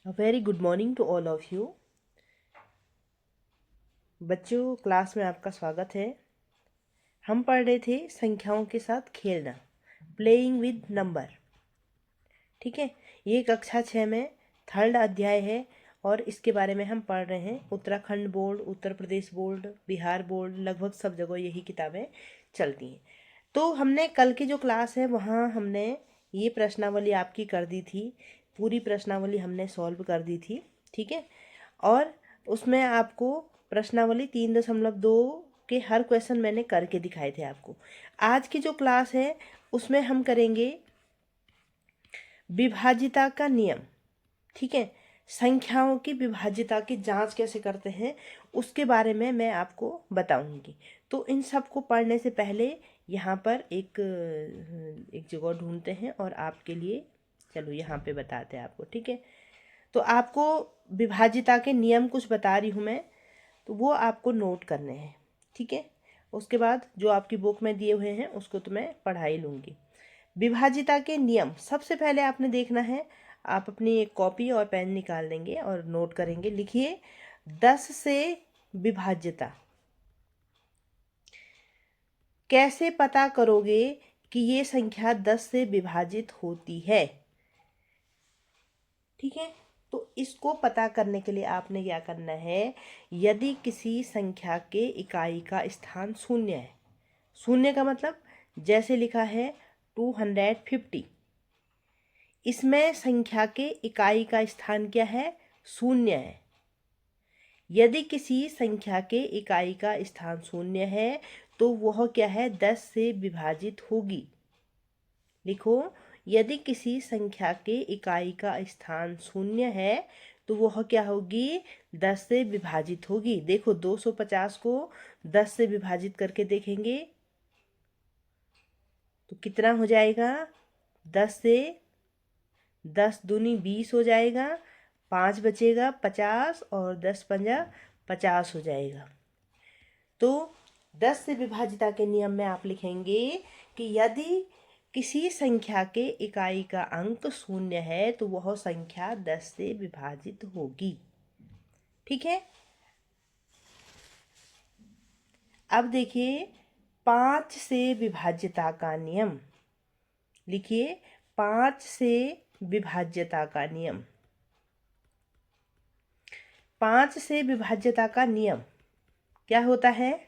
A very good morning to all of you। बच्चों, class में आपका स्वागत है। हम पढ़ रहे थे संख्याओं के साथ खेलना, प्लेइंग विद नंबर। ठीक है, ये कक्षा 6 में 3rd अध्याय है और इसके बारे में हम पढ़ रहे हैं। Uttarakhand board, Uttar Pradesh board, Bihar board, लगभग सब जगह यही किताबें चलती हैं। तो हमने कल की जो क्लास है वहाँ हमने ये प्रश्नावली आपकी कर दी थी, पूरी प्रश्नावली हमने सॉल्व कर दी थी। ठीक है, और उसमें आपको प्रश्नावली 3.2 के हर क्वेश्चन मैंने करके दिखाए थे आपको। आज की जो क्लास है उसमें हम करेंगे विभाज्यता का नियम। ठीक है, संख्याओं की विभाज्यता की जांच कैसे करते हैं उसके बारे में मैं आपको बताऊंगी। तो इन सब को पढ़ने से पहले यहाँ पर एक जगह ढूंढते हैं और आपके लिए चलो यहाँ पे बताते हैं आपको। ठीक है, तो आपको विभाज्यता के नियम कुछ बता रही हूँ मैं, तो वो आपको नोट करने हैं। ठीक है, उसके बाद जो आपकी बुक में दिए हुए हैं उसको तो मैं पढ़ा ही लूँगी। विभाज्यता के नियम सबसे पहले आपने देखना है, आप अपनी एक कॉपी और पेन निकाल लेंगे और नोट करेंगे। लिखिए 10 से विभाज्यता। कैसे पता करोगे कि ये संख्या 10 से विभाजित होती है? ठीक है, तो इसको पता करने के लिए आपने क्या करना है, यदि किसी संख्या के इकाई का स्थान शून्य है, शून्य का मतलब जैसे लिखा है 250, इसमें संख्या के इकाई का स्थान क्या है, शून्य है। यदि किसी संख्या के इकाई का स्थान शून्य है तो वह क्या है, 10 से विभाजित होगी। लिखो, यदि किसी संख्या के इकाई का स्थान शून्य है तो वह क्या होगी, 10 से विभाजित होगी। देखो 250 को 10 से विभाजित करके देखेंगे तो कितना हो जाएगा, 10 से 10 दूनी 20 हो जाएगा, 5 बचेगा 50 और 10 पंजा 50 हो जाएगा। तो 10 से विभाजिता के नियम में आप लिखेंगे कि यदि किसी संख्या के इकाई का अंक शून्य है तो वह संख्या 10 से विभाजित होगी। ठीक है, अब देखिए 5 से विभाज्यता का नियम। लिखिए 5 से विभाज्यता का नियम। 5 से विभाज्यता का नियम क्या होता है,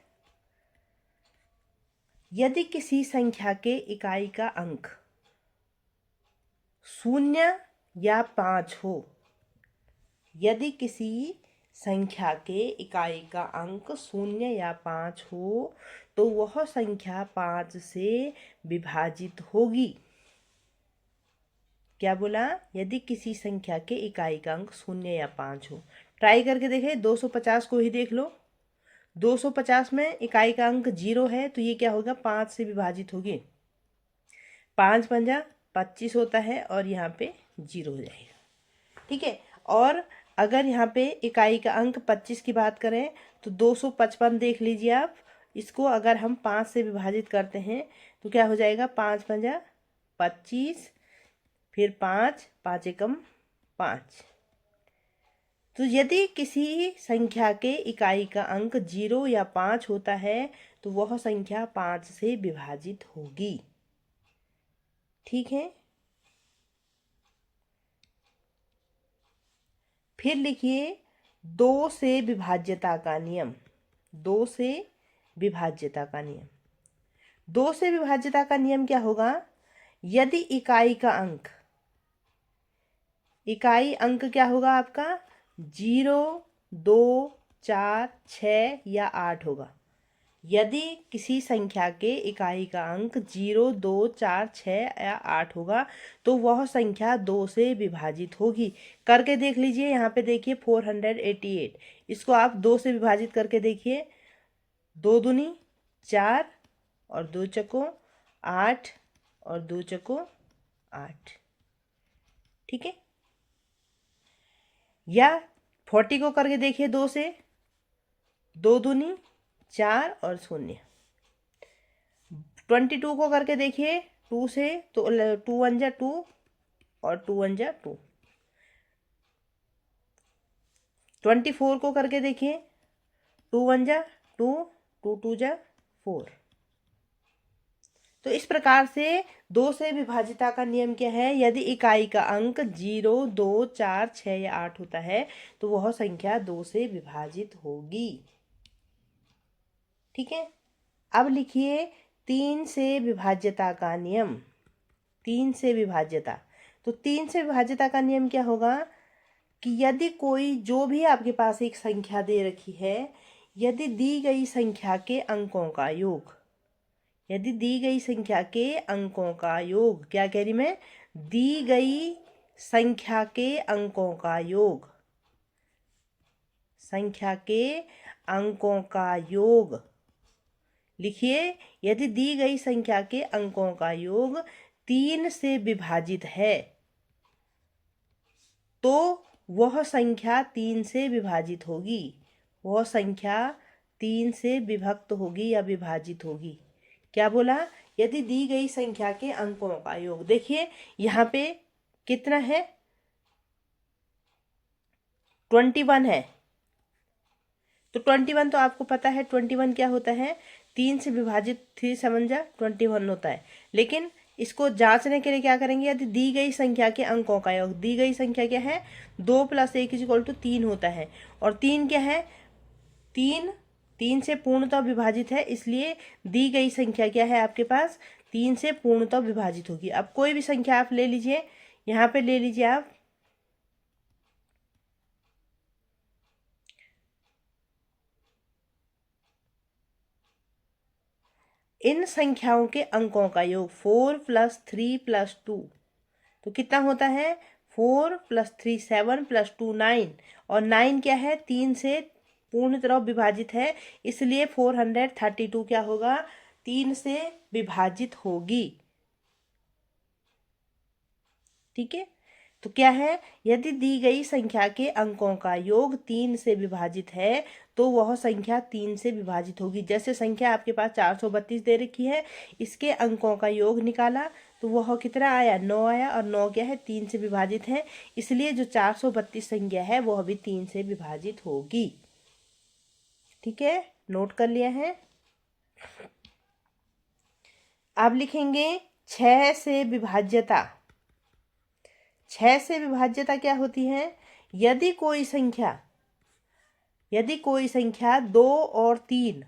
यदि किसी संख्या के इकाई का अंक 0 या 5 हो, यदि किसी संख्या के इकाई का अंक 0 या 5 हो तो वह संख्या 5 से विभाजित होगी। क्या बोला, यदि किसी संख्या के इकाई का अंक 0 या 5 हो। ट्राई करके देखें, 250 को ही देख लो। 250 में इकाई का अंक 0 है तो ये क्या होगा, 5 से विभाजित होगी। 5 पंजा 25 होता है और यहाँ पे 0 हो जाएगा। ठीक है, और अगर यहाँ पे इकाई का अंक 25 की बात करें तो 255 देख लीजिए आप। इसको अगर हम 5 से विभाजित करते हैं तो क्या हो जाएगा, 5 पंजा 25, फिर 5, 5 एकम 5। तो यदि किसी संख्या के इकाई का अंक 0 या 5 होता है तो वह संख्या 5 से विभाजित होगी। ठीक है, फिर लिखिए 2 से विभाज्यता का नियम। 2 से विभाज्यता का नियम। 2 से विभाज्यता का नियम क्या होगा, यदि इकाई अंक क्या होगा आपका, 0, 2, 4, 6 या 8 होगा। यदि किसी संख्या के इकाई का अंक 0, 2, 4, 6 या 8 होगा तो वह संख्या 2 से विभाजित होगी। करके देख लीजिए, यहाँ पे देखिए 488, इसको आप 2 से विभाजित करके देखिए। 2 दूनी 4 और 2 चको 8 और 2 चको 8। ठीक है, या 40 को करके देखिए 2 से, 2 दूनी 4 और 0। 22 को करके देखिए 2 से, तो 2 1 जा 2 और 2 1 जा 2। 24 को करके देखिए, 2 1 जा 2, 2 2 जा 4। तो इस प्रकार से 2 से विभाजिता का नियम क्या है? यदि इकाई का अंक 0, 2, 4, 6 या 8 होता है तो वह संख्या 2 से विभाजित होगी। ठीक है। अब लिखिए 3 से विभाज्यता का नियम। 3 से विभाज्यता, तो 3 से विभाज्यता का नियम क्या होगा कि यदि कोई, जो भी आपके पास एक संख्या दे रखी है, यदि दी गई संख्या के अंकों का योग, यदि दी गई संख्या के अंकों का योग, क्या कह रही मैं? दी गई संख्या के अंकों का योग, संख्या के अंकों का योग। लिखिए, यदि दी गई संख्या के अंकों का योग 3 से विभाजित है तो वह संख्या 3 से विभाजित होगी। वह संख्या 3 से विभक्त होगी या विभाजित होगी। क्या बोला? यदि दी गई संख्या के अंकों का योग, देखिए यहाँ पे कितना है? 21 है। तो 21 तो आपको पता है 21 क्या होता है? 3 से विभाजित 3 7 जा 21 होता है। लेकिन इसको जांचने के लिए क्या करेंगे? यदि दी गई संख्या के अंकों का योग, दी गई संख्या क्या है? 2 + 1 = 3 होता है। और 3 क्या है? 3 से पूर्णतः विभाजित है, इसलिए दी गई संख्या क्या है आपके पास? 3 से पूर्णतः विभाजित होगी। अब कोई भी संख्या आप ले लीजिए, यहाँ पे ले लीजिए आप इन संख्याओं के अंकों का योग 4 + 3 + 2, तो कितना होता है? 4 + 3 7 + 2 9, और 9 क्या है? 3 से पूर्ण तरह विभाजित है, इसलिए 432 क्या होगा? 3 से विभाजित होगी। ठीक है। तो क्या है? यदि दी गई संख्या के अंकों का योग 3 से विभाजित है तो वह संख्या 3 से विभाजित होगी। जैसे संख्या आपके पास 432 दे रखी है, इसके अंकों का योग निकाला तो वह कितना आया? 9 आया, और 9 क्या है? 3 से विभाजित है, इसलिए जो 432 संख्या है वह भी 3 से विभाजित होगी। ठीक है, नोट कर लिया है। अब लिखेंगे 6 से विभाज्यता। 6 से विभाज्यता क्या होती है? यदि कोई संख्या 2 और 3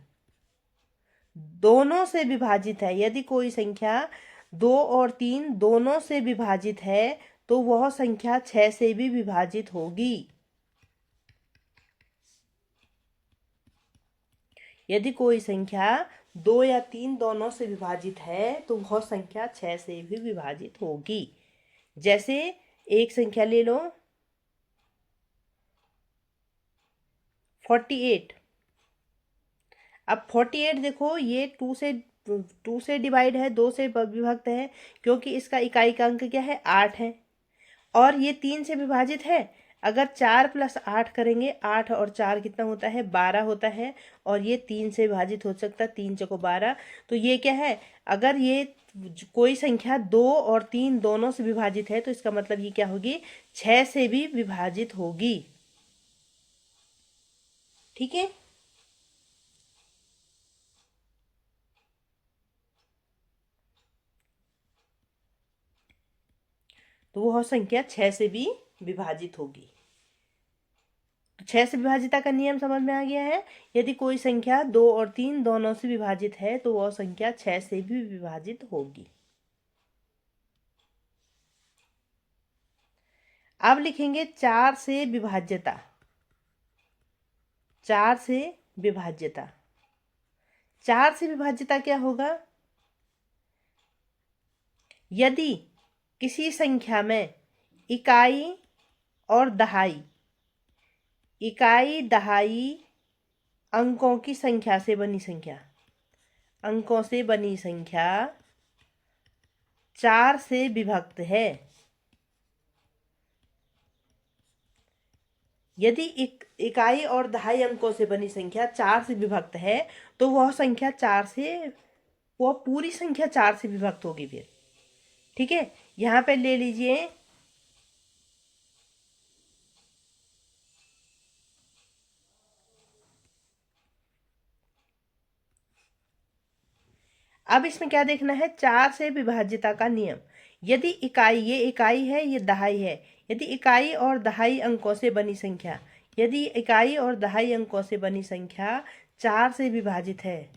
दोनों से विभाजित है, यदि कोई संख्या 2 और 3 दोनों से विभाजित है तो वह संख्या 6 से भी विभाजित होगी। यदि कोई संख्या 2 या 3 दोनों से विभाजित है तो वह संख्या 6 से भी विभाजित होगी। जैसे एक संख्या ले लो 48। अब 48 देखो, ये 2 से डिवाइड है, 2 से विभक्त है, क्योंकि इसका इकाई का अंक क्या है? 8 है। और ये 3 से विभाजित है। अगर 4 + 8 करेंगे, 8 और 4 कितना होता है? 12 होता है। और ये 3 से विभाजित हो सकता है, 3 चौको 12। तो ये क्या है? अगर ये कोई संख्या 2 और 3 दोनों से विभाजित है तो इसका मतलब ये क्या होगी? 6 से भी विभाजित होगी। ठीक है। तो वह संख्या 6 से भी विभाजित होगी। तो 6 से विभाजिता का नियम समझ में आ गया है। यदि कोई संख्या 2 और 3 दोनों से विभाजित है तो वह संख्या 6 से भी विभाजित होगी। अब लिखेंगे 4 से विभाज्यता। 4 से विभाज्यता। 4 से विभाज्यता क्या होगा? यदि किसी संख्या में इकाई और दहाई, इकाई दहाई अंकों की संख्या से बनी संख्या, अंकों से बनी संख्या 4 से विभक्त है, यदि इकाई और दहाई अंकों से बनी संख्या 4 से विभक्त है तो वह संख्या 4 से, वह पूरी संख्या 4 से विभक्त होगी फिर। ठीक है, यहाँ पे ले लीजिए अब इसमें क्या देखना है, 4 से विभाज्यता का नियम। यदि इकाई, ये इकाई है, ये दहाई है, यदि इकाई और दहाई अंकों से बनी संख्या, यदि इकाई और दहाई अंकों से बनी संख्या 4 से विभाजित है,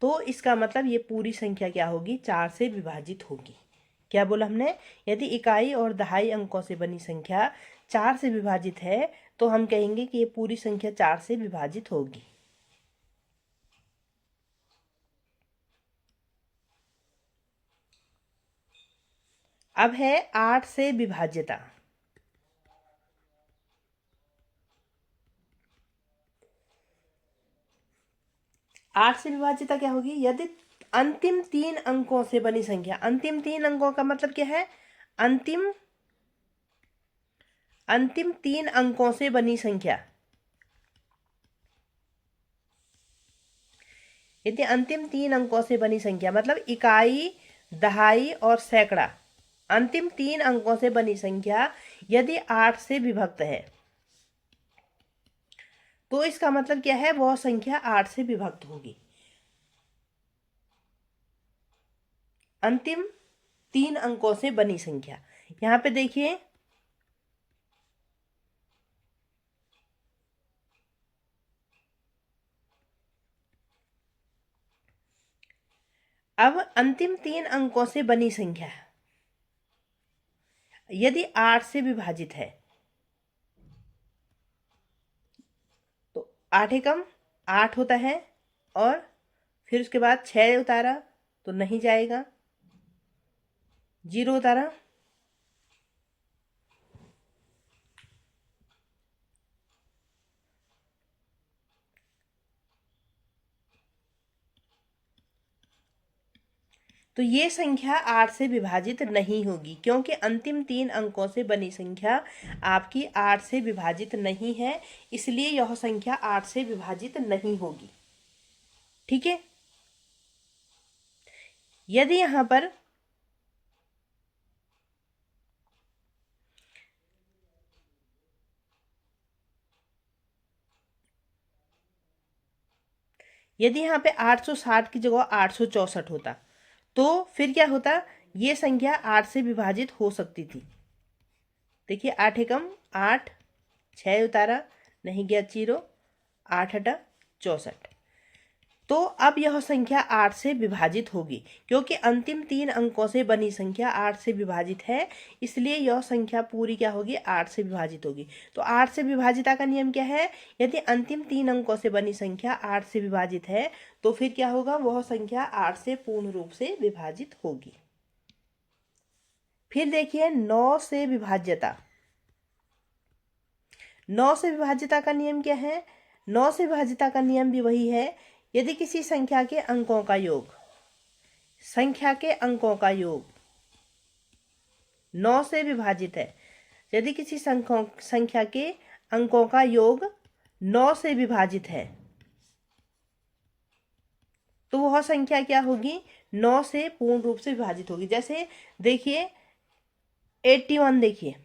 तो इसका मतलब ये पूरी संख्या क्या होगी, 4 से विभाजित होगी। क्या बोला हमने, यदि इकाई और दहाई अंकों से बनी संख्या 4 से विभाजित है तो हम कहेंगे कि ये पूरी संख्या 4 से विभाजित होगी। अब है 8 से विभाज्यता। आठ से विभाज्यता क्या होगी, यदि अंतिम 3 अंकों से बनी संख्या, अंतिम 3 अंकों का मतलब क्या है, अंतिम 3 अंकों से बनी संख्या, यदि अंतिम 3 अंकों से बनी संख्या मतलब इकाई, दहाई और सैकड़ा, अंतिम 3 अंकों से बनी संख्या यदि 8 से विभक्त है तो इसका मतलब क्या है, वह संख्या 8 से विभक्त होगी। अंतिम 3 अंकों से बनी संख्या, यहां पे देखिए अब अंतिम 3 अंकों से बनी संख्या यदि 8 से विभाजित है तो 8 एकम 8 होता है, और फिर उसके बाद 6 उतारा तो नहीं जाएगा, 0 उतारा, तो ये संख्या 8 से विभाजित नहीं होगी, क्योंकि अंतिम 3 अंकों से बनी संख्या आपकी 8 से विभाजित नहीं है, इसलिए यह संख्या 8 से विभाजित नहीं होगी। ठीक है, यदि यहां पर यदि यहाँ पे 860 की जगह 864 होता तो फिर क्या होता, ये संख्या 8 से विभाजित हो सकती थी। देखिए 8 एकम 8, 6 उतारा नहीं गया 0, 8 हटा 64, तो अब यह संख्या 8 से विभाजित होगी, क्योंकि अंतिम 3 अंकों से बनी संख्या 8 से विभाजित है, इसलिए यह संख्या पूरी क्या होगी, 8 से विभाजित होगी। तो 8 से विभाजिता का नियम क्या है, यदि अंतिम 3 अंकों से बनी संख्या 8 से विभाजित है तो फिर क्या होगा, वह संख्या 8 से पूर्ण रूप से विभाजित होगी। फिर देखिए 9 से विभाज्यता। 9 से विभाज्यता का नियम क्या है, 9 से विभाज्यता का नियम भी वही है, यदि किसी संख्या के अंकों का योग, संख्या के अंकों का योग 9 से विभाजित है, यदि किसी संख्या के अंकों का योग 9 से विभाजित है तो वह संख्या क्या होगी, 9 से पूर्ण रूप से विभाजित होगी। जैसे देखिए 81, देखिए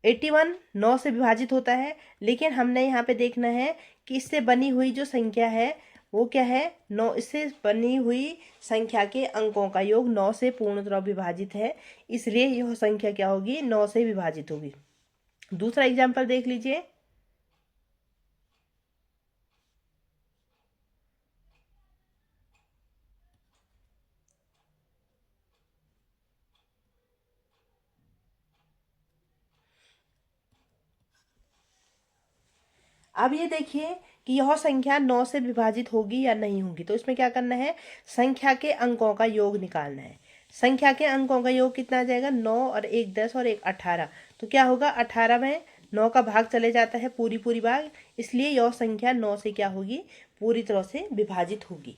81 9 से विभाजित होता है, लेकिन हमने यहाँ पे देखना है कि इससे बनी हुई जो संख्या है वो क्या है, 9, इससे बनी हुई संख्या के अंकों का योग 9 से पूर्णतः विभाजित है, इसलिए यह संख्या क्या होगी, 9 से विभाजित होगी। दूसरा एग्जाम्पल देख लीजिए, अब ये देखिए कि यह संख्या 9 से विभाजित होगी या नहीं होगी, तो इसमें क्या करना है, संख्या के अंकों का योग निकालना है। संख्या के अंकों का योग कितना आ जाएगा, 9 और 1 10 और 1 18, तो क्या होगा, 18 में 9 का भाग चले जाता है, पूरी भाग, इसलिए यह संख्या 9 से क्या होगी, पूरी तरह से विभाजित होगी।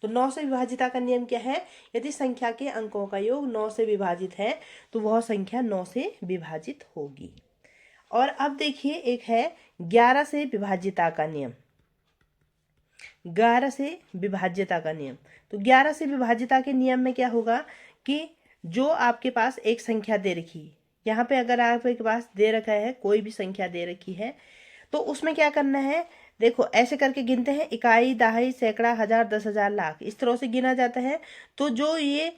तो 9 से विभाजिता का नियम क्या है, यदि संख्या के अंकों का योग 9 से विभाजित है तो वह संख्या 9 से विभाजित होगी। और अब देखिए एक है 11 से विभाज्यता का नियम। 11 से विभाज्यता का नियम, तो 11 से विभाज्यता के नियम में क्या होगा कि जो आपके पास एक संख्या दे रखी है, यहाँ पे अगर आपके पास दे रखा है, कोई भी संख्या दे रखी है, तो उसमें क्या करना है, देखो ऐसे करके गिनते हैं, इकाई, दहाई, सैकड़ा, हजार, 10,000, लाख, इस तरह से गिना जाता है। तो जो ये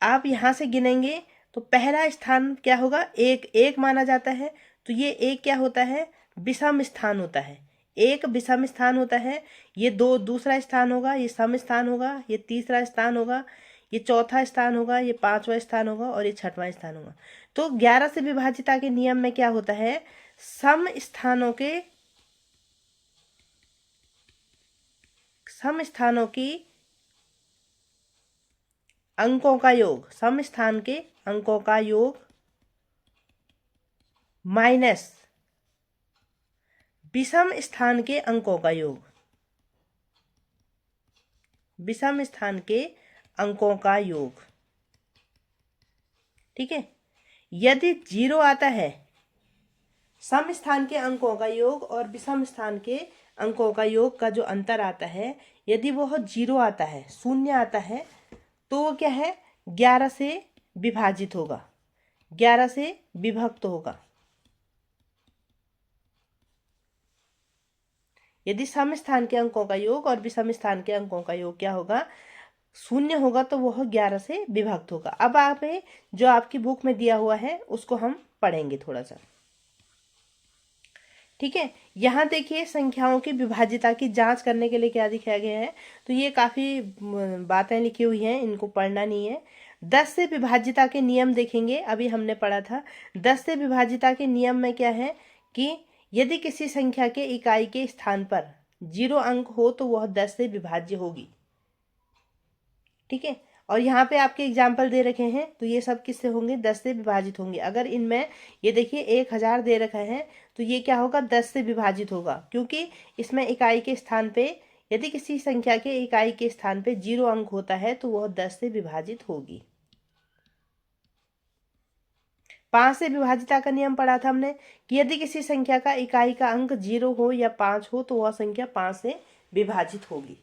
आप यहाँ से गिनेंगे तो पहला स्थान क्या होगा, एक, एक माना जाता है। तो ये एक क्या होता है, विषम स्थान होता है, एक विषम स्थान होता है। ये दो दूसरा स्थान होगा, ये सम स्थान होगा, ये तीसरा स्थान होगा, ये चौथा स्थान होगा, ये पांचवा स्थान होगा और ये छठवां स्थान होगा। तो 11 से विभाजिता के नियम में क्या होता है, सम स्थानों की अंकों का योग, सम स्थान के अंकों का योग माइनस विषम स्थान के अंकों का योग, विषम स्थान के अंकों का योग। ठीक है, यदि 0 आता है, सम स्थान के अंकों का योग और विषम स्थान के अंकों का योग का जो अंतर आता है, यदि वह 0 आता है, शून्य आता है, तो वो क्या है, 11 से विभाजित होगा, 11 से विभक्त होगा। यदि सम स्थान के अंकों का योग और विषम स्थान के अंकों का योग क्या होगा, शून्य होगा, तो वह 11 से विभक्त होगा। अब आप जो आपकी बुक में दिया हुआ है उसको हम पढ़ेंगे थोड़ा सा। ठीक है, यहाँ देखिए संख्याओं की विभाजिता की जांच करने के लिए क्या दिखाया गया है। तो ये काफ़ी बातें लिखी हुई हैं, इनको पढ़ना नहीं है। 10 से विभाजिता के नियम देखेंगे, अभी हमने पढ़ा था। 10 से विभाजिता के नियम में क्या है कि यदि किसी संख्या के इकाई के स्थान पर 0 अंक हो तो वह 10 से विभाज्य होगी। ठीक है, और यहाँ पे आपके एग्जाम्पल दे रखे हैं, तो ये सब किससे होंगे, 10 से विभाजित होंगे। अगर इनमें ये देखिए 1000 दे रखा है, तो ये क्या होगा, 10 से विभाजित होगा, क्योंकि इसमें इकाई के स्थान पे, यदि किसी संख्या के इकाई के स्थान पे 0 अंक होता है तो वह 10 से विभाजित होगी। 5 से विभाजिता का नियम पढ़ा था हमने कि यदि किसी संख्या का इकाई का अंक 0 हो या 5 हो तो वह संख्या 5 से विभाजित होगी।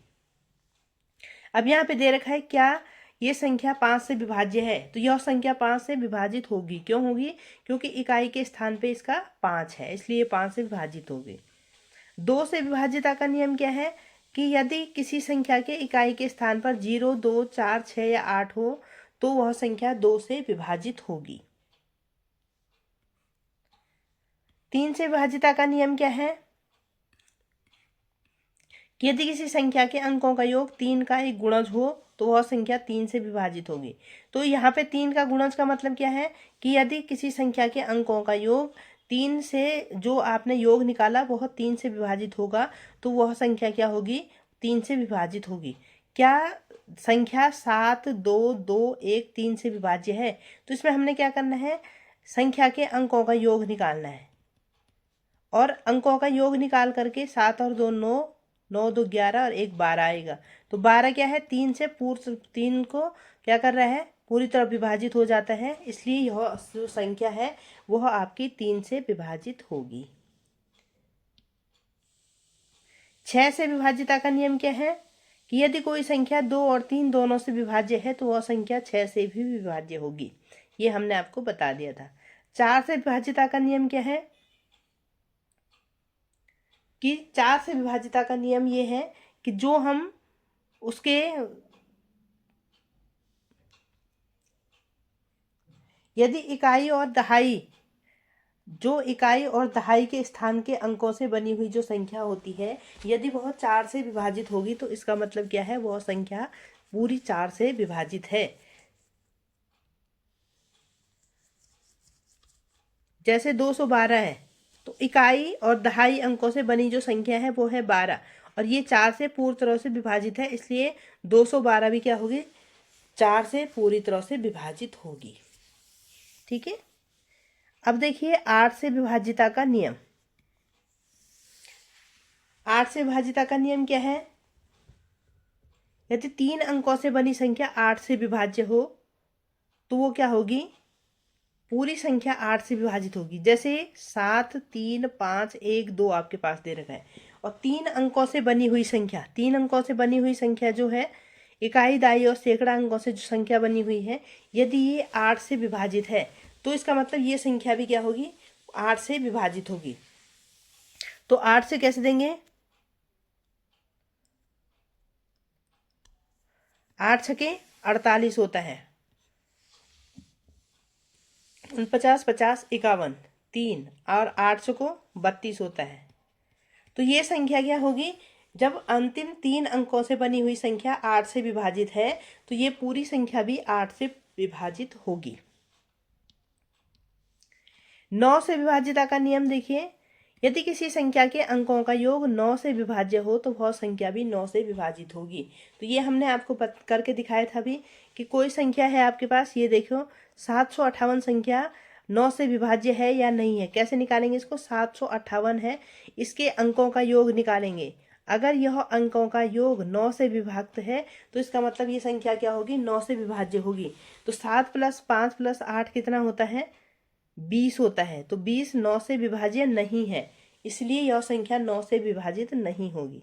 अब यहाँ पे दे रखा है क्या, ये संख्या 5 से विभाज्य है, तो यह संख्या 5 से विभाजित होगी। क्यों होगी, क्योंकि इकाई के स्थान पे इसका 5 है, इसलिए 5 से विभाजित होगी। 2 से विभाजिता का नियम क्या है कि यदि किसी संख्या के इकाई के स्थान पर 0, 2, 4, 6 या 8 हो तो वह संख्या 2 से विभाजित होगी। 3 से विभाजिता का नियम क्या है कि यदि किसी संख्या के अंकों का योग 3 का एक गुणज हो तो वह संख्या 3 से विभाजित होगी। तो यहाँ पे 3 का गुणज का मतलब क्या है कि यदि किसी संख्या के अंकों का योग 3 से, जो आपने योग निकाला वह 3 से विभाजित होगा, तो वह संख्या क्या होगी, 3 से विभाजित होगी। क्या संख्या 7, 2, 2, 1 3 से विभाज्य है, तो इसमें हमने क्या करना है, संख्या के अंकों का योग निकालना है, और अंकों का योग निकाल करके 7 और 2 9, 9 2 11 और 1 12 आएगा। तो 12 क्या है, 3 से पूर्ण, 3 को क्या कर रहा है, पूरी तरह विभाजित हो जाता है, इसलिए यह जो संख्या है वह आपकी 3 से विभाजित होगी। 6 से विभाजिता का नियम क्या है कि यदि कोई संख्या 2 और 3 दोनों से विभाज्य है तो वह संख्या 6 से भी विभाज्य होगी, ये हमने आपको बता दिया था। 4 से विभाजिता का नियम क्या है कि 4 से विभाजिता का नियम ये है कि जो हम उसके, यदि इकाई और दहाई, जो इकाई और दहाई के स्थान के अंकों से बनी हुई जो संख्या होती है, यदि वह 4 से विभाजित होगी तो इसका मतलब क्या है, वह संख्या पूरी 4 से विभाजित है। जैसे 212 है, तो इकाई और दहाई अंकों से बनी जो संख्या है वो है 12, और ये 4 से पूरी तरह से विभाजित है, इसलिए 212 भी क्या होगी, 4 से पूरी तरह से विभाजित होगी। ठीक है, अब देखिए 8 से विभाजिता का नियम। 8 से विभाजिता का नियम क्या है, यदि 3 अंकों से बनी संख्या 8 से विभाज्य हो तो वो क्या होगी, पूरी संख्या 8 से विभाजित होगी। जैसे 7, 3, 5, 1, 2 आपके पास दे रखा है, और 3 अंकों से बनी हुई संख्या, 3 अंकों से बनी हुई संख्या जो है, इकाई, दाई और सैकड़ा अंकों से जो संख्या बनी हुई है, यदि ये 8 से विभाजित है तो इसका मतलब ये संख्या भी क्या होगी, 8 से विभाजित होगी। तो 8 से कैसे देंगे, 8 छके 48 होता है, 49, 50, 51, 3 और 8 छको 32 होता है। तो ये संख्या क्या होगी, जब अंतिम 3 अंकों से बनी हुई संख्या 8 से विभाजित है तो ये पूरी संख्या भी 8 से विभाजित होगी। 9 से विभाजिता का नियम देखिए, यदि किसी संख्या के अंकों का योग 9 से विभाज्य हो तो वह संख्या भी 9 से विभाजित होगी। तो ये हमने आपको करके दिखाया था अभी कि कोई संख्या है आपके पास, ये देखो 758 संख्या 9 से विभाज्य है या नहीं है। कैसे निकालेंगे इसको, 758 है, इसके अंकों का योग निकालेंगे। अगर यह अंकों का योग 9 से विभक्त है तो इसका मतलब ये संख्या क्या होगी, 9 से विभाज्य होगी। तो 7 + 5 + 8 कितना होता है, 20 होता है। तो 20 9 से विभाज्य नहीं है, इसलिए यह संख्या 9 से विभाजित नहीं होगी।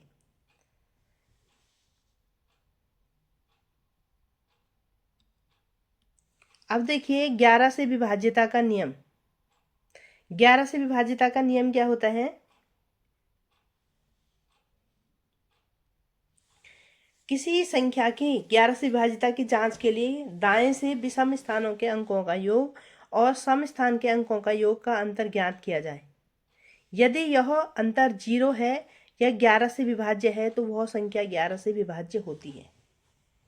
अब देखिए 11 से विभाज्यता का नियम। 11 से विभाज्यता का नियम क्या होता है, किसी संख्या की 11 से विभाज्यता की जांच के लिए दाएं से विषम स्थानों के अंकों का योग और सम स्थान के अंकों का योग का अंतर ज्ञात किया जाए। यदि यह अंतर 0 है या 11 से विभाज्य है तो वह संख्या 11 से विभाज्य होती है।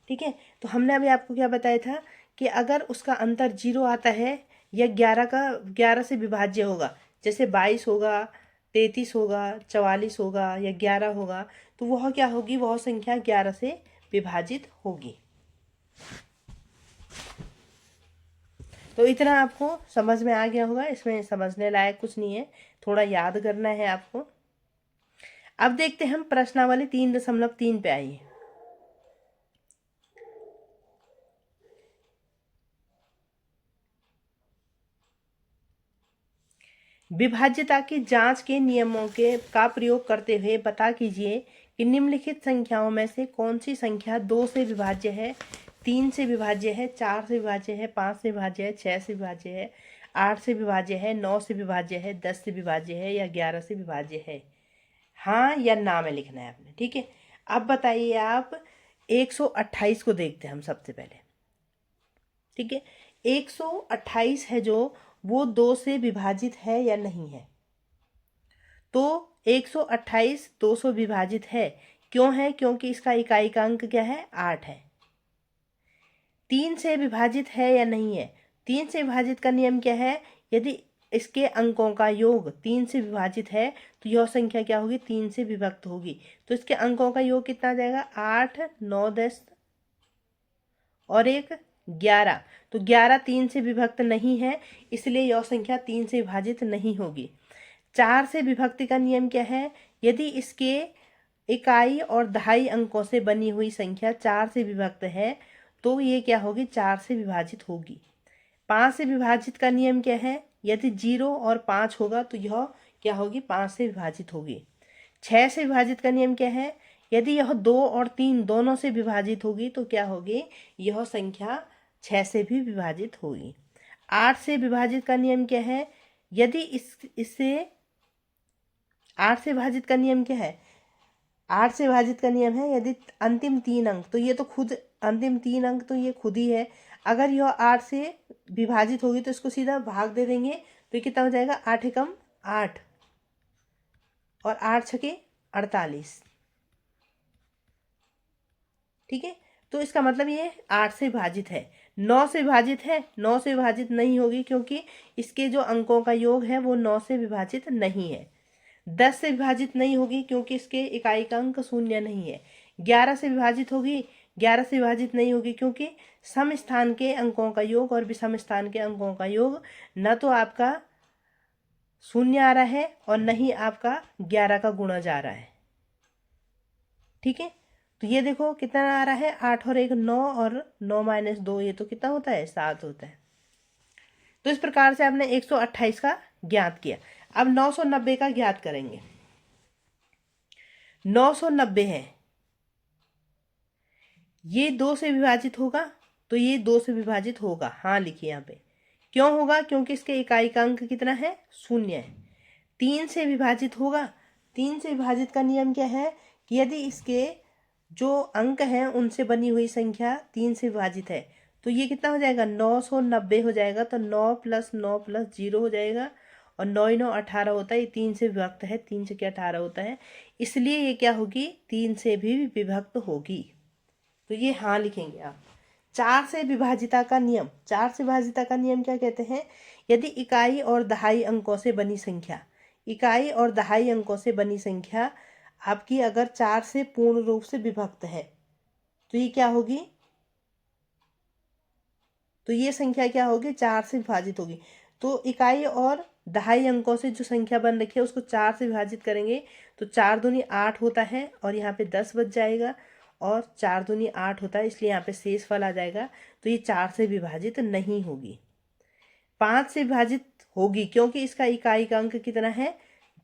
ठीक है, तो हमने अभी आपको क्या बताया था कि अगर उसका अंतर 0 आता है या 11 से विभाज्य होगा, जैसे 22 होगा, 33 होगा, 44 होगा या 11 होगा, तो वह क्या होगी, वह संख्या 11 से विभाजित होगी। तो इतना आपको समझ में आ गया होगा, इसमें समझने लायक कुछ नहीं है, थोड़ा याद करना है आपको। अब देखते हैं हम प्रश्नावली 3.3 पे आइए। विभाज्यता की जांच के नियमों का प्रयोग करते हुए पता कीजिए कि निम्नलिखित संख्याओं में से कौन सी संख्या 2 से विभाज्य है, 3 से विभाज्य है, 4 से विभाज्य है, 5 से विभाज्य है, 6 से विभाज्य है, 8 से विभाज्य है, 9 से विभाज्य है, 10 से विभाज्य है या 11 से विभाज्य है। हाँ या ना में लिखना है आपने। ठीक है, अब बताइए आप 128 को देखते हैं हम सबसे पहले। ठीक है, 128 है जो, वो 2 से विभाजित है या नहीं है। तो 128 2 से विभाजित है, क्यों है, क्योंकि इसका इकाइकांक क्या है, 8 है। 3 से विभाजित है या नहीं है, 3 से विभाजित का नियम क्या है, यदि इसके अंकों का योग 3 से विभाजित है तो यह संख्या क्या होगी, 3 से विभक्त होगी। तो इसके अंकों का योग कितना आ जाएगा, 8, 9, 10 और 1 11। तो 11 3 से विभक्त नहीं है, इसलिए यह संख्या 3 से विभाजित नहीं होगी। 4 से विभक्ति का नियम क्या है, यदि इसके इकाई और दहाई अंकों से बनी हुई संख्या 4 से विभक्त है तो ये क्या होगी, 4 से विभाजित होगी। 5 से विभाजित का नियम क्या है, यदि 0 और 5 होगा तो यह क्या होगी, 5 से विभाजित होगी। 6 से विभाजित का नियम क्या है, यदि यह 2 और 3 दोनों से विभाजित होगी तो क्या होगी, यह संख्या 6 से भी विभाजित होगी। 8 से विभाजित का नियम क्या है, यदि इससे 8 से विभाजित का नियम क्या है, 8 से विभाजित का नियम है यदि अंतिम 3 अंक, तो ये तो खुद अंतिम 3 अंक तो ये खुद ही है, अगर यह 8 से विभाजित होगी तो इसको सीधा भाग दे देंगे तो ये कितना हो जाएगा, 8 एकम 8 और 8 छके 48। ठीक है, तो इसका मतलब ये 8 से विभाजित है। 9 से विभाजित है, 9 से विभाजित नहीं होगी क्योंकि इसके जो अंकों का योग है वो 9 से विभाजित नहीं है। 10 से विभाजित नहीं होगी क्योंकि इसके इकाई का अंक 0 नहीं है। 11 से विभाजित होगी, 11 से विभाजित नहीं होगी क्योंकि सम स्थान के अंकों का योग और विषम स्थान के अंकों का योग न तो आपका 0 आ रहा है और न ही आपका 11 का गुणा जा रहा है। ठीक है, तो ये देखो कितना आ रहा है, 8 और 1 9 और 9 - 2 ये तो कितना होता है, 7 होता है। तो इस प्रकार से आपने 128 का ज्ञात किया। अब 990 का ज्ञात करेंगे। 990 है, ये 2 से विभाजित होगा तो ये 2 से विभाजित होगा, हाँ लिखिए यहाँ पे। क्यों होगा, क्योंकि इसके इकाई का अंक कितना है, 0 है। 3 से विभाजित होगा, 3 से विभाजित का नियम क्या है कि यदि इसके जो अंक हैं उनसे बनी हुई संख्या 3 से विभाजित है, तो ये कितना हो जाएगा, 990 हो जाएगा। तो 9 + 9 + 0 हो जाएगा, और 9×9 = 18 होता है। ये 3 से विभक्त है, 3 से क्या 18 होता है, इसलिए ये क्या होगी, 3 से भी विभक्त होगी। तो ये हाँ लिखेंगे आप। 4 से विभाजिता का नियम, 4 से विभाजिता का नियम क्या कहते हैं, यदि इकाई और दहाई अंकों से बनी संख्या, इकाई और दहाई अंकों से बनी संख्या आपकी अगर 4 से पूर्ण रूप से विभक्त है, तो ये क्या होगी, तो ये संख्या क्या होगी, 4 से विभाजित होगी। तो इकाई और दहाई अंकों से जो संख्या बन रखी है उसको 4 से विभाजित करेंगे, तो 4 दूनी 8 होता है, और यहाँ पे 10 बच जाएगा, और 4 दूनी 8 होता है, इसलिए यहाँ पे शेषफल आ जाएगा। तो ये 4 से विभाजित नहीं होगी। 5 से विभाजित होगी क्योंकि इसका इकाई का अंक कितना है,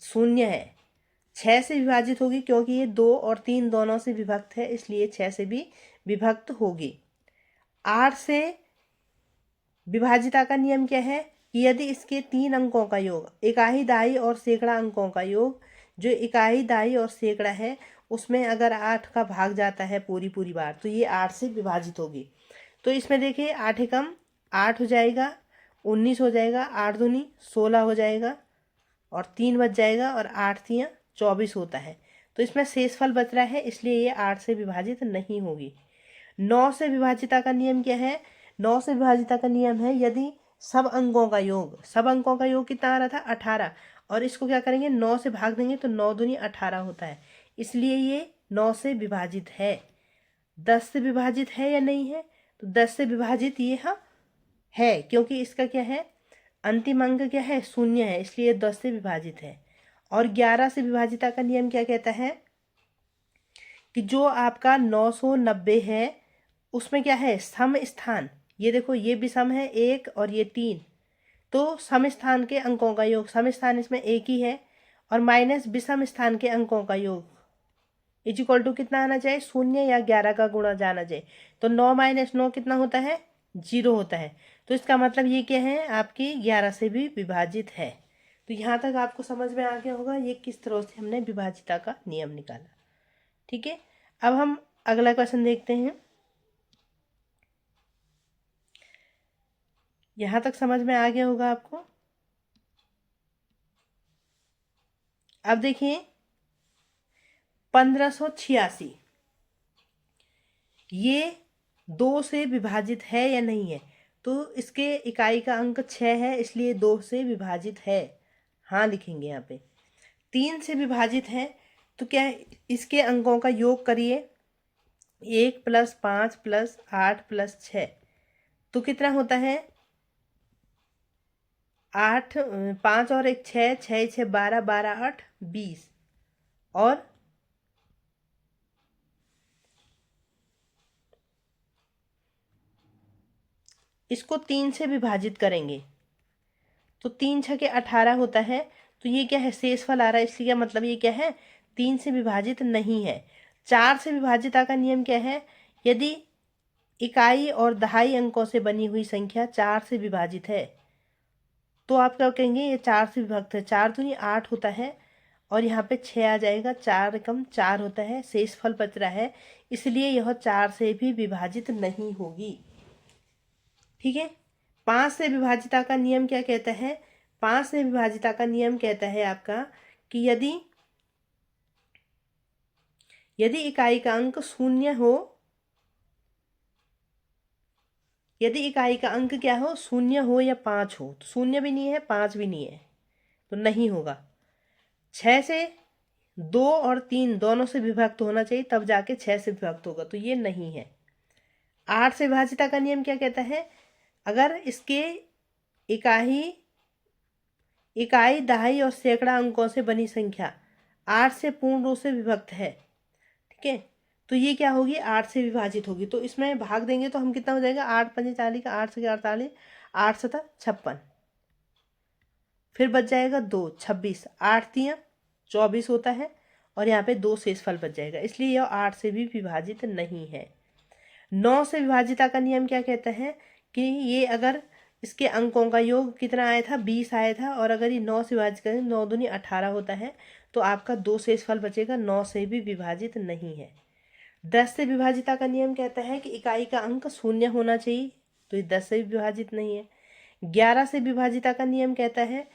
0 है। 6 से विभाजित होगी क्योंकि ये 2 और 3 दोनों से विभक्त है, इसलिए 6 से भी विभक्त होगी। 8 से विभाजिता का नियम क्या है कि यदि इसके 3 अंकों का योग, इकाई दहाई और सैकड़ा अंकों का योग, जो इकाई दहाई और सैकड़ा है उसमें अगर 8 का भाग जाता है पूरी पूरी बार, तो ये 8 से विभाजित होगी। तो इसमें देखिए 8 एकम 8 हो जाएगा, 19 हो जाएगा, 8 दूनी 16 हो जाएगा, और 3 बच जाएगा, और 8 3 24 होता है। तो इसमें शेषफल बच रहा है, इसलिए ये 8 से विभाजित नहीं होगी। 9 से विभाजिता का नियम क्या है, 9 से विभाजिता का नियम है यदि सब अंकों का योग, सब अंकों का योग कितना आ रहा था, 18, और इसको क्या करेंगे, 9 से भाग देंगे तो 9 दूनी 18 होता है, इसलिए ये 9 से विभाजित है। 10 से विभाजित है या नहीं है, तो 10 से विभाजित ये हाँ है, क्योंकि इसका क्या है, अंतिम अंक क्या है, 0 है, इसलिए 10 से विभाजित है। और 11 से विभाजिता का नियम क्या कहता है कि जो आपका 990 है उसमें क्या है, सम स्थान, ये देखो ये भी सम है, 1 और ये 3, तो सम स्थान के अंकों का योग, सम स्थान इसमें एक ही है, और माइनस विषम स्थान के अंकों का योग इज इक्वल टू कितना आना चाहिए, 0 या 11 का गुणा जाना चाहिए। तो 9 - 9 कितना होता है, 0 होता है। तो इसका मतलब ये क्या है, आपकी 11 से भी विभाजित है। तो यहाँ तक आपको समझ में आ गया होगा ये किस तरह से हमने विभाजिता का नियम निकाला। ठीक है, अब हम अगला क्वेश्चन देखते हैं। यहाँ तक समझ में आ गया होगा आपको। अब देखिए 1586, ये 2 से विभाजित है या नहीं है, तो इसके इकाई का अंक 6 है, इसलिए 2 से विभाजित है, हाँ लिखेंगे यहाँ पे। 3 से विभाजित है, तो क्या है, इसके अंकों का योग करिए, 1 + 5 + 8 + 6, तो कितना होता है, 8 5 और 1 6, 6 6 12, 12 8 20, और इसको 3 से विभाजित करेंगे, तो 3 छके 18 होता है। तो ये क्या है, शेषफल आ रहा है, इसलिए मतलब ये क्या है, 3 से विभाजित नहीं है। 4 से विभाजिता का नियम क्या है, यदि इकाई और दहाई अंकों से बनी हुई संख्या 4 से विभाजित है, तो आप क्या कहेंगे, ये 4 से विभक्त है। 4 दूनी 8 होता है, और यहाँ पे 6 आ जाएगा, 4 एकम 4 होता है, शेषफल बच रहा है, इसलिए यह 4 से भी विभाजित नहीं होगी। ठीक है, 5 से विभाजिता का नियम क्या कहता है, 5 से विभाजिता का नियम कहता है आपका कि यदि यदि इकाई का अंक 0 हो, यदि इकाई का अंक क्या हो, 0 हो या 5 हो, तो 0 भी नहीं है 5 भी नहीं है, तो नहीं होगा। 6 से 2 और 3 दोनों से विभक्त होना चाहिए, तब जाके 6 से विभक्त होगा, तो ये नहीं है। 8 से विभाजिता का नियम क्या कहता है, अगर इसके इकाई दहाई और सैकड़ा अंकों से बनी संख्या 8 से पूर्ण रूप से विभक्त है, ठीक है, तो ये क्या होगी, 8 से विभाजित होगी। तो इसमें भाग देंगे तो हम कितना हो जाएगा, 8 × 5 = 40 का, 8 से 48, 8 7 56, फिर बच जाएगा 2 26, 8 3 24 होता है, और यहाँ पे 2 शेषफल बच जाएगा, इसलिए यह 8 से भी विभाजित नहीं है। 9 से विभाजिता का नियम क्या कहता है कि ये अगर इसके अंकों का योग कितना आया था, 20 आया था, और अगर ये 9 से विभाजित करें, 9 दूनी 18 होता है, तो आपका 2 शेषफल बचेगा, 9 से भी विभाजित नहीं है। 10 से विभाजिता का नियम कहता है कि इकाई का अंक शून्य होना चाहिए, तो ये 10 से भी विभाजित नहीं है। 11 से विभाजिता का नियम कहता है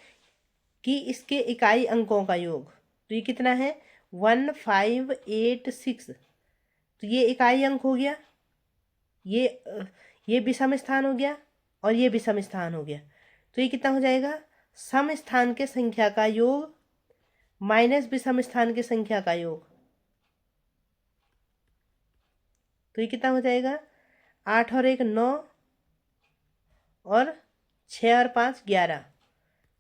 कि इसके इकाई अंकों का योग, तो ये कितना है 1586, तो ये इकाई अंक हो गया, ये विषम स्थान हो गया और ये विषम स्थान हो गया, तो ये कितना हो जाएगा सम स्थान के संख्या का योग माइनस विषम स्थान की संख्या का योग, तो ये कितना हो जाएगा 8 और 1 9 और 6 और 5 11,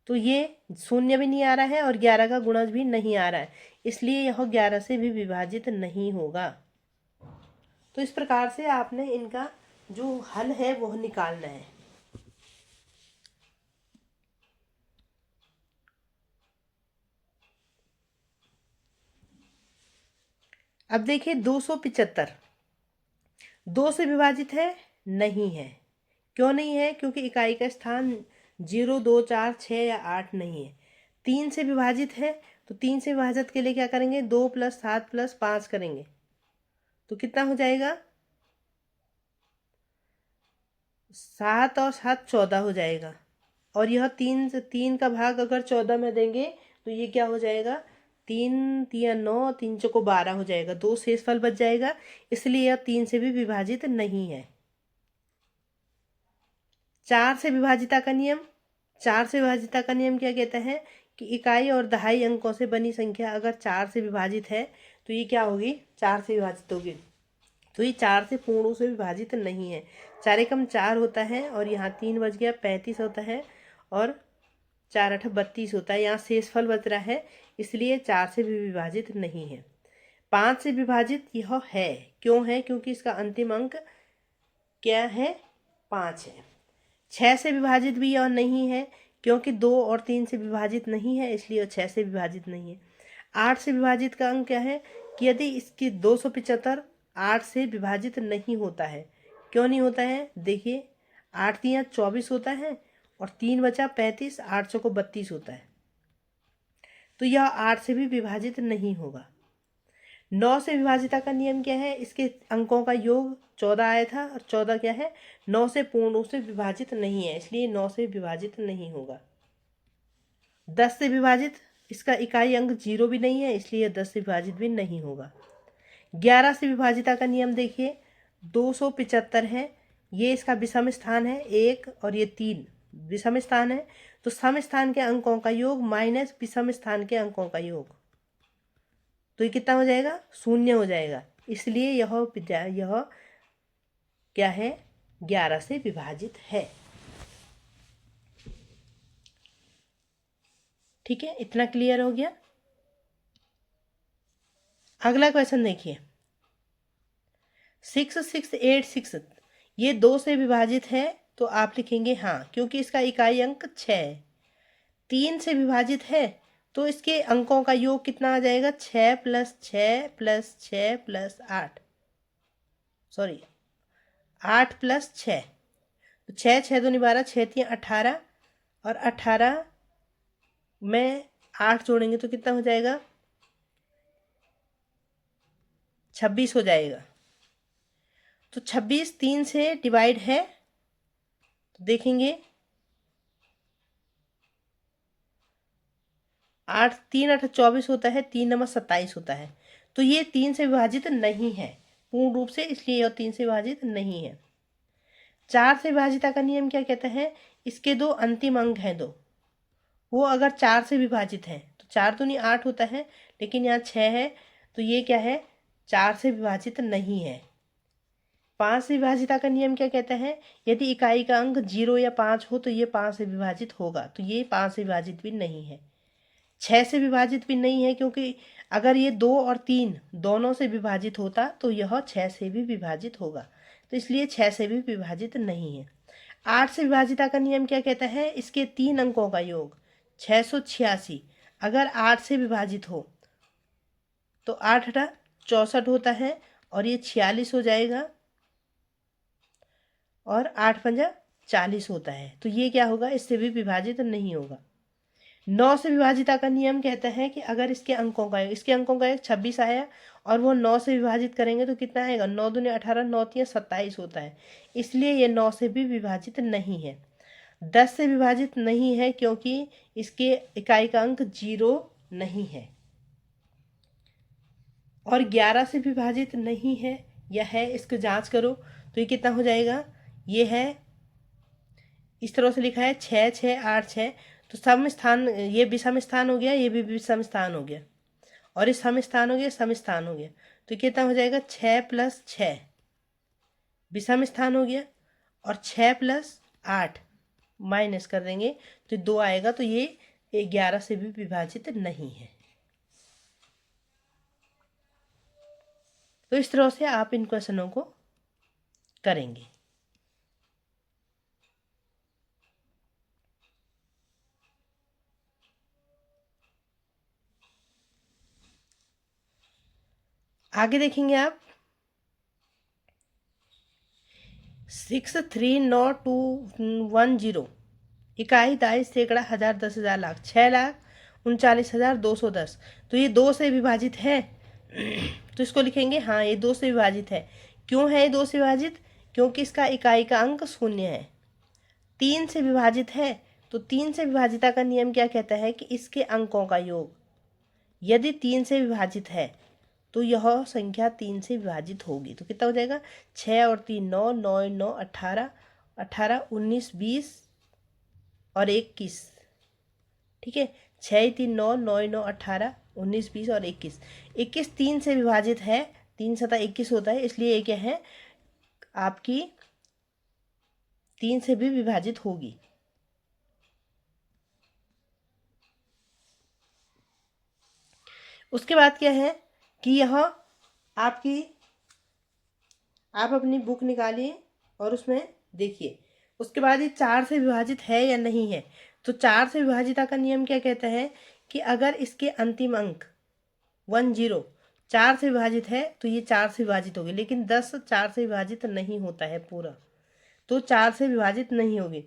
तो ये शून्य भी नहीं आ रहा है और 11 का गुणज भी नहीं आ रहा है, इसलिए यह 11 से भी विभाजित नहीं होगा। तो इस प्रकार से आपने इनका जो हल है वह निकालना है। अब देखिए 275 2 से विभाजित है, नहीं है। क्यों नहीं है? क्योंकि इकाई का स्थान 0 2 4 6 या 8 नहीं है। 3 से विभाजित है, तो 3 से विभाजित के लिए क्या करेंगे 2 + 7 + 5 करेंगे, तो कितना हो जाएगा 7 और 7 14 हो जाएगा, और यह 3 का भाग अगर 14 में देंगे तो ये क्या हो जाएगा 3 3 9 3 चौको 12 हो जाएगा, 2 शेषफल बच जाएगा, इसलिए यह 3 से भी विभाजित नहीं है। 4 से विभाजिता का नियम, 4 से विभाजिता का नियम क्या कहता है कि इकाई और दहाई अंकों से बनी संख्या अगर 4 से विभाजित है तो ये क्या होगी 4 से विभाजित होगी, तो ये 4 से पूर्ण से विभाजित नहीं है। 4 एकम 4 होता है और यहाँ 3 बच गया 35 होता है, और 4 8 32 होता है, यहाँ शेषफल बच रहा है, इसलिए 4 से भी विभाजित नहीं है। 5 से विभाजित यह है, क्यों है? क्योंकि इसका अंतिम अंक क्या है 5 है। 6 से विभाजित भी यह नहीं है, क्योंकि 2 और 3 से विभाजित नहीं है, इसलिए 6 से विभाजित नहीं है। 8 से विभाजित का अंक क्या है कि यदि इसकी 275 8 से विभाजित नहीं होता है। क्यों नहीं होता है? देखिए 8 3 24 होता है और 3 बचा 35, 8 चौको 32 होता है, तो यह 8 से भी विभाजित नहीं होगा। 9 से विभाजिता का नियम क्या है? इसके अंकों का योग 14 आया था और 14 क्या है 9 से पूर्ण रूप से विभाजित नहीं है, इसलिए 9 से विभाजित नहीं होगा। 10 से विभाजित, इसका इकाई अंक 0 भी नहीं है, इसलिए 10 से विभाजित भी नहीं होगा। 11 से विभाजिता का नियम देखिए 275 है, ये इसका विषम स्थान है 1 और ये 3 विषम स्थान है, तो सम स्थान के अंकों का योग माइनस विषम स्थान के अंकों का योग, तो ये कितना हो जाएगा 0 हो जाएगा, इसलिए यह क्या है 11 से विभाजित है। ठीक है, इतना क्लियर हो गया। अगला क्वेश्चन देखिए 6686, ये 2 से विभाजित है, तो आप लिखेंगे हाँ, क्योंकि इसका इकाई अंक 6 है। 3 से विभाजित है, तो इसके अंकों का योग कितना आ जाएगा 6 + 6 + 6 + 8, सॉरी 8 + 6, तो 6 6 दूनी 12, 6 3 18, और 18 में 8 जोड़ेंगे तो कितना हो जाएगा 26 हो जाएगा। तो 26 3 से डिवाइड है, तो देखेंगे 8 3 8 24 होता है, 3 9 27 होता है, तो ये 3 से विभाजित नहीं है पूर्ण रूप से, इसलिए यह 3 से विभाजित नहीं है। 4 से विभाजिता का नियम क्या कहता है? इसके 2 अंतिम अंक हैं 2, वो अगर 4 से विभाजित है तो 4 दूनी 8 होता है, लेकिन यहाँ 6 है, तो ये क्या है 4 से विभाजित नहीं है। 5 से विभाजिता का नियम क्या कहता है? यदि इकाई का अंक 0 या 5 हो तो ये 5 से विभाजित होगा, तो ये 5 से विभाजित भी नहीं है। 6 से विभाजित भी नहीं है, क्योंकि अगर ये 2 और 3 दोनों से विभाजित होता तो यह 6 से भी विभाजित होगा, तो इसलिए 6 से भी विभाजित नहीं है। 8 से विभाजिता का नियम क्या कहता है? इसके 3 अंकों का योग 686 अगर 8 से विभाजित हो तो 8 8 64 होता है, और ये 46 हो जाएगा, और 8 5 40 होता है, तो ये क्या होगा इससे भी विभाजित नहीं होगा। 9 से विभाजिता का नियम कहता है कि अगर इसके अंकों का 26 आया और वो 9 से विभाजित करेंगे तो कितना आएगा, 9 दूनी 18, 9 तिया 27 होता है, इसलिए ये 9 से भी विभाजित नहीं है। 10 से विभाजित नहीं है क्योंकि इसके इकाई का अंक 0 नहीं है। और 11 से विभाजित नहीं है या है, इसको जांच करो तो ये कितना हो जाएगा, ये है इस तरह से लिखा है 6 6 8 6, तो सम स्थान, ये विषम स्थान हो गया, ये भी विषम स्थान हो गया, और इस सम स्थान हो गया, सम स्थान हो गया, तो कितना हो जाएगा 6 + 6 विषम स्थान हो गया, और 6 + 8 माइनस कर देंगे तो 2 आएगा, तो ये 11 से भी विभाजित नहीं है। तो इस तरह से आप इन क्वेश्चनों को करेंगे। आगे देखेंगे आप 639,210 इकाई, दाई, सैकड़ा, हजार, 10,000, लाख, 6,39,210, तो ये 2 से विभाजित है। तो इसको लिखेंगे, हाँ ये 2 से विभाजित है। क्यों है ये 2 से विभाजित, क्योंकि इसका इकाई का अंक 0 है। 3 से विभाजित है, तो 3 से विभाजिता का नियम क्या कहता है कि इसके अंकों का योग यदि 3 से विभाजित है तो यह संख्या 3 से विभाजित होगी। तो कितना हो जाएगा, 6 और 3 9, 9 9 18, 18 19 20 और 21, ठीक है, 6 3 9 9 9 18 19 20 और 21, 21 3 से विभाजित है, 3 सता 21 होता है, इसलिए ये क्या है आपकी 3 से भी विभाजित होगी। उसके बाद क्या है कि यह आपकी, आप अपनी बुक निकालिए और उसमें देखिए, उसके बाद ये 4 से विभाजित है या नहीं है। तो 4 से विभाजिता का नियम क्या कहता है कि अगर इसके अंतिम अंक 10 4 से विभाजित है तो ये 4 से विभाजित होगी, लेकिन 10 4 से विभाजित नहीं होता है पूरा, तो 4 से विभाजित नहीं होगी।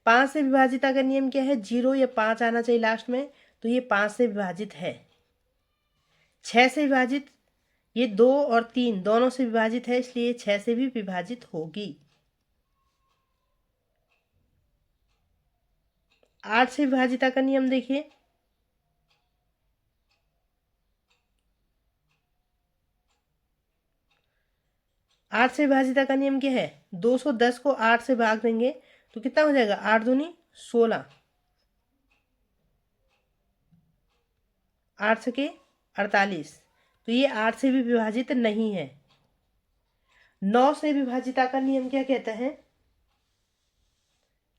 5 से विभाजिता का नियम क्या है, 0 या 5 आना चाहिए लास्ट में, तो ये 5 से विभाजित है। 6 से विभाजित, ये 2 और 3 दोनों से विभाजित है, इसलिए 6 से भी विभाजित होगी। 8 से विभाजिता का नियम देखिए, आठ से विभाजिता का नियम क्या है, 210 को 8 से भाग देंगे तो कितना हो जाएगा, 8 दूनी 16, 8 सके 48, तो ये 8 से भी विभाजित नहीं है। 9 से विभाजिता का नियम क्या कहता है,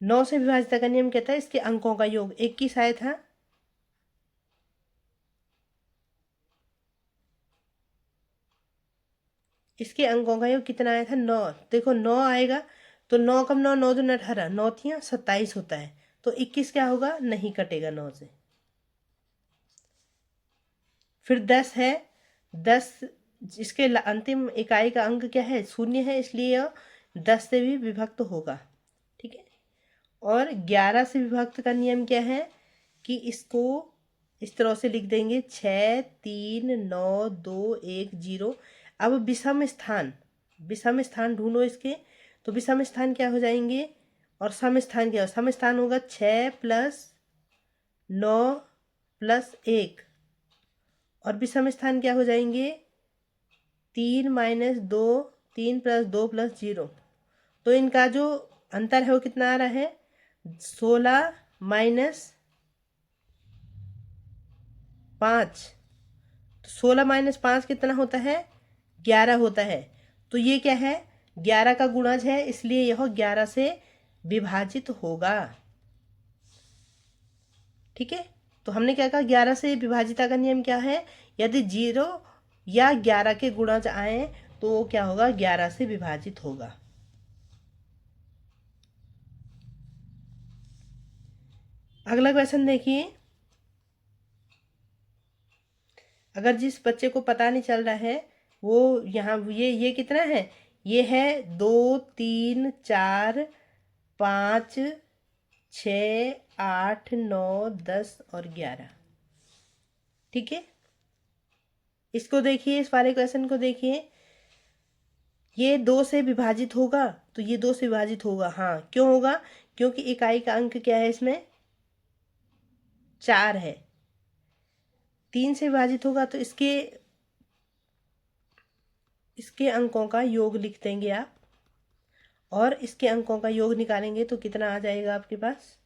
9 से विभाजिता का नियम कहता है इसके अंकों का योग 21 आया था, इसके अंकों का योग कितना आया था, 9। देखो 9 आएगा तो 9 कम 9, 9 दूनी 18, 9 तिया 27 होता है, तो 21 क्या होगा, नहीं कटेगा 9 से। फिर 10 है, 10 इसके अंतिम इकाई का अंक क्या है, 0 है, इसलिए यह 10 से भी विभक्त होगा, ठीक है। और 11 से विभक्त का नियम क्या है कि इसको इस तरह से लिख देंगे, 6 3 9 2 1 0। अब विषम स्थान ढूंढो इसके, तो विषम स्थान क्या हो जाएंगे और सम स्थान क्या हो, सम स्थान होगा 6 + 9 + 1, और विषम स्थान क्या हो जाएंगे 3 - 2, 3 + 2 + 0। तो इनका जो अंतर है वो कितना आ रहा है, 16 - 5, तो 16 - 5 कितना होता है, 11 होता है। तो ये क्या है, 11 का गुणज है, इसलिए यह 11 से विभाजित होगा, ठीक है। तो हमने क्या कहा, 11 से विभाजिता का नियम क्या है, यदि 0 या 11 के गुणज आए तो वो क्या होगा, 11 से विभाजित होगा। अगला क्वेश्चन देखिए, अगर जिस बच्चे को पता नहीं चल रहा है वो यहाँ, ये कितना है, ये है 2 3 4 5 6, 8, 9, 10 और 11। ठीक है, इसको देखिए, इस वाले क्वेश्चन को देखिए, ये 2 से विभाजित होगा, तो ये 2 से विभाजित होगा। हाँ, क्यों होगा? क्योंकि इकाई का अंक क्या है इसमें? 4 है। 3 से विभाजित होगा तो इसके अंकों का योग लिख देंगे आप, और इसके अंकों का योग निकालेंगे तो कितना आ जाएगा आपके पास?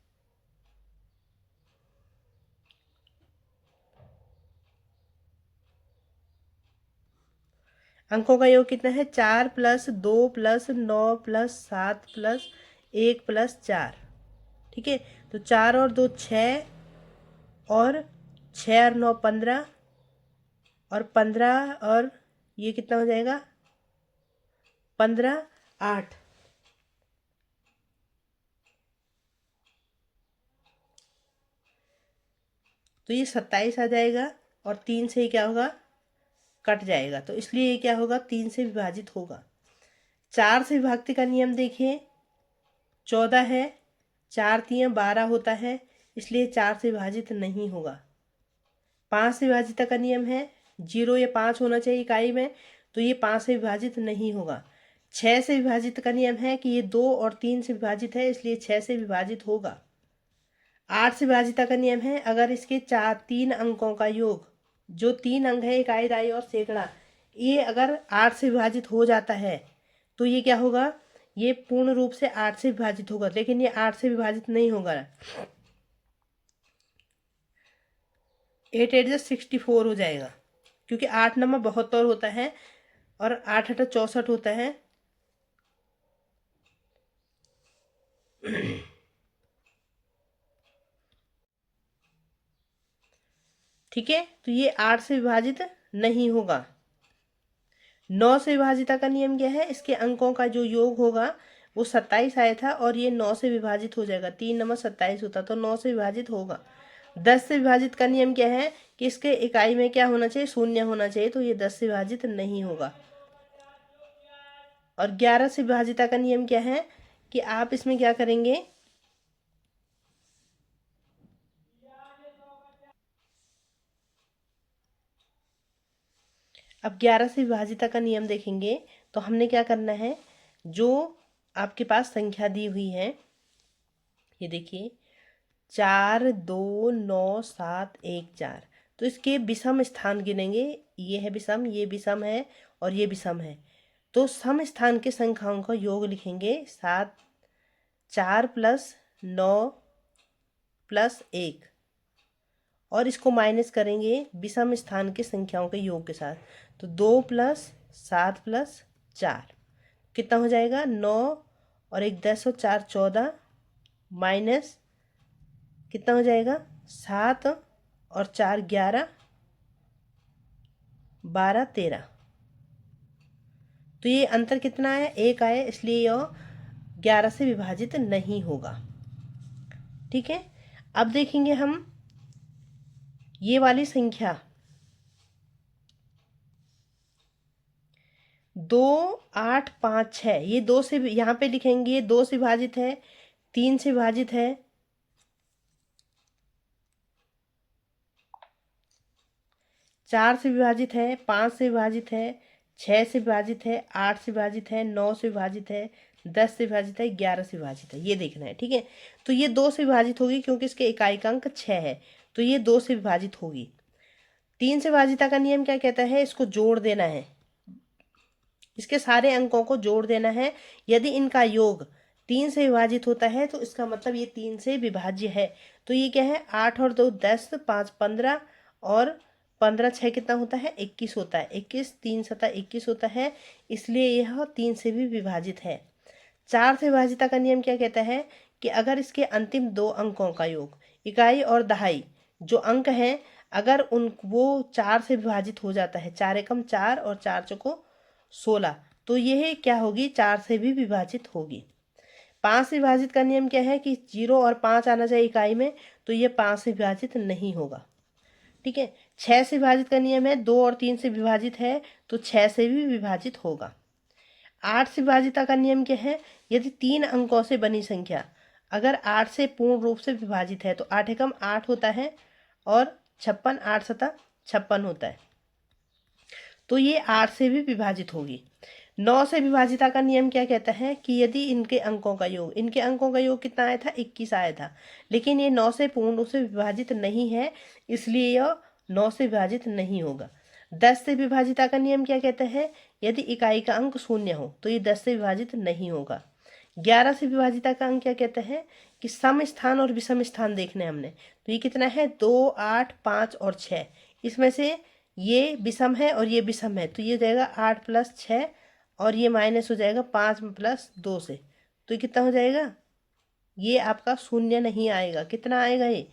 अंकों का योग कितना है? 4 + 2 + 9 + 7 + 1 + 4। ठीक है, तो 4 और 2 6, और 6 और 9 15, और 15 और ये कितना हो जाएगा? 15, 8। तो ये 27 आ जाएगा, और 3 से ही क्या होगा? कट जाएगा, तो इसलिए ये क्या होगा? 3 से विभाजित होगा। 4 से विभाक्ति का नियम देखिए, 14 है, 4 3 12 होता है, इसलिए 4 से विभाजित नहीं होगा। 5 से विभाजित का नियम है, 0 या 5 होना चाहिए इकाई में, तो ये 5 से विभाजित नहीं होगा। 6 से विभाजित का नियम है कि ये 2 और 3 से विभाजित है, इसलिए 6 से विभाजित होगा। 8 से विभाजित का नियम है, अगर इसके 3 अंकों का योग, जो 3 अंक है इकाई, दहाई और सैकड़ा, ये अगर 8 से विभाजित हो जाता है तो ये क्या होगा? ये पूर्ण रूप से 8 से विभाजित होगा, लेकिन ये 8 से विभाजित नहीं होगा। 8 8 64 हो जाएगा, क्योंकि 8 नंबर 72 होता है, और 8 8 64 होता है। ठीक है, तो ये 8 से विभाजित नहीं होगा। 9 से विभाजिता का नियम क्या है? इसके अंकों का जो योग होगा वो 27 आया था, और ये 9 से विभाजित हो जाएगा। 3 नंबर 27 होता, तो 9 से विभाजित होगा। 10 से विभाजित का नियम क्या है कि इसके इकाई में क्या होना चाहिए? 0 होना चाहिए, तो ये 10 से विभाजित नहीं होगा। और 11 से विभाजिता का नियम क्या है कि आप इसमें क्या करेंगे? अब 11 से विभाजिता का नियम देखेंगे तो हमने क्या करना है, जो आपके पास संख्या दी हुई है, ये देखिए 4 2 9 7 1 4, तो इसके विषम स्थान गिनेंगे। ये है विषम, ये विषम है, और ये विषम है, तो सम स्थान के संख्याओं का योग लिखेंगे। 7 4 + 9 + 1, और इसको माइनस करेंगे विषम स्थान के संख्याओं के योग के साथ, तो 2 + 7 + 4 कितना हो जाएगा? 9 और 1 10 और 4 14, माइनस कितना हो जाएगा? 7 और 4 11, 12 13। तो ये अंतर कितना आया? 1 आया, इसलिए यह 11 से विभाजित नहीं होगा। ठीक है, अब देखेंगे हम ये वाली संख्या 2 8 5 6, ये 2 से, यहाँ पे लिखेंगे ये 2 से विभाजित है, 3 से विभाजित है, 4 से विभाजित है, 5 से विभाजित है, 6 से विभाजित है, 8 से विभाजित है, 9 से विभाजित है, 10 से विभाजित है, 11 से विभाजित है, ये देखना है। ठीक है, तो ये 2 से विभाजित होगी क्योंकि इसके इकाई का अंक 6 है, तो ये 2 से विभाजित होगी। 3 से विभाजिता का नियम क्या कहता है? इसको जोड़ देना है, इसके सारे अंकों को जोड़ देना है। यदि इनका योग 3 से विभाजित होता है तो इसका मतलब ये 3 से विभाज्य है। तो ये क्या है? 8 और 2 10, 5 15, और 15 6 कितना होता है? 21 होता है। 21 3 7 21 होता है, इसलिए यह 3 से भी विभाजित है। 4 से विभाजिता का नियम क्या कहता है कि अगर इसके अंतिम 2 अंकों का योग, इकाई और दहाई जो अंक हैं, अगर उन वो 4 से विभाजित हो जाता है, 4 एकम 4 और 4 चौको 16, तो यह क्या होगी? 4 से भी विभाजित होगी। 5 से विभाजित का नियम क्या है कि 0 और 5 आना चाहिए इकाई में, तो ये 5 से विभाजित नहीं होगा। ठीक है, 6 से विभाजित का नियम है, 2 और 3 से विभाजित है, तो 6 से भी विभाजित होगा। 8 से विभाजिता का नियम क्या है? यदि 3 अंकों से बनी संख्या अगर 8 से पूर्ण रूप से विभाजित है तो 8 एकम 8 होता है और 56, 8 सता 56 होता है, तो ये 8 से भी विभाजित होगी। 9 से विभाजिता का नियम क्या कहता है कि यदि इनके अंकों का योग कितना आया था, 21 आया था, लेकिन ये 9 से पूर्ण रूप से विभाजित नहीं है, इसलिए यह 9 से विभाजित नहीं होगा। 10 से विभाजिता का नियम क्या कहता है, यदि इकाई का अंक 0 हो तो ये 10 से विभाजित नहीं होगा। 11 से विभाजिता का अंक क्या कहता है कि सम स्थान और विषम स्थान देखने हमने, तो ये कितना है, 2, 8, 5 और 6, इसमें से ये विषम है और ये विषम है, तो ये हो जाएगा 8 + 6 और ये माइनस हो जाएगा 5 + 2 से, तो ये कितना हो जाएगा, ये आपका 0 नहीं आएगा। कितना आएगा ये,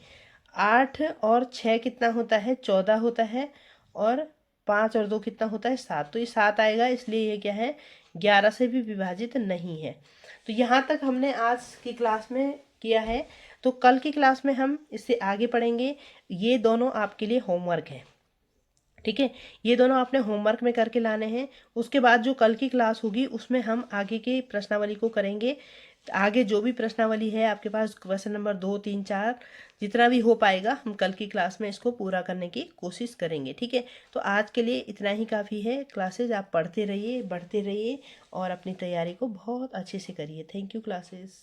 8 और 6 कितना होता है, 14 होता है, और 5 और 2 कितना होता है, 7, तो ये 7 आएगा, इसलिए ये क्या है, 11 से भी विभाजित नहीं है। तो यहाँ तक हमने आज की क्लास में किया है, तो कल की क्लास में हम इससे आगे पढ़ेंगे। ये दोनों आपके लिए होमवर्क है, ठीक है, ये दोनों आपने होमवर्क में करके लाने हैं। उसके बाद जो कल की क्लास होगी उसमें हम आगे की प्रश्नावली को करेंगे। आगे जो भी प्रश्नावली है आपके पास, क्वेश्चन नंबर 2, 3, 4 जितना भी हो पाएगा, हम कल की क्लास में इसको पूरा करने की कोशिश करेंगे, ठीक है। तो आज के लिए इतना ही काफ़ी है। क्लासेज आप पढ़ते रहिए, बढ़ते रहिए और अपनी तैयारी को बहुत अच्छे से करिए। Thank you classes.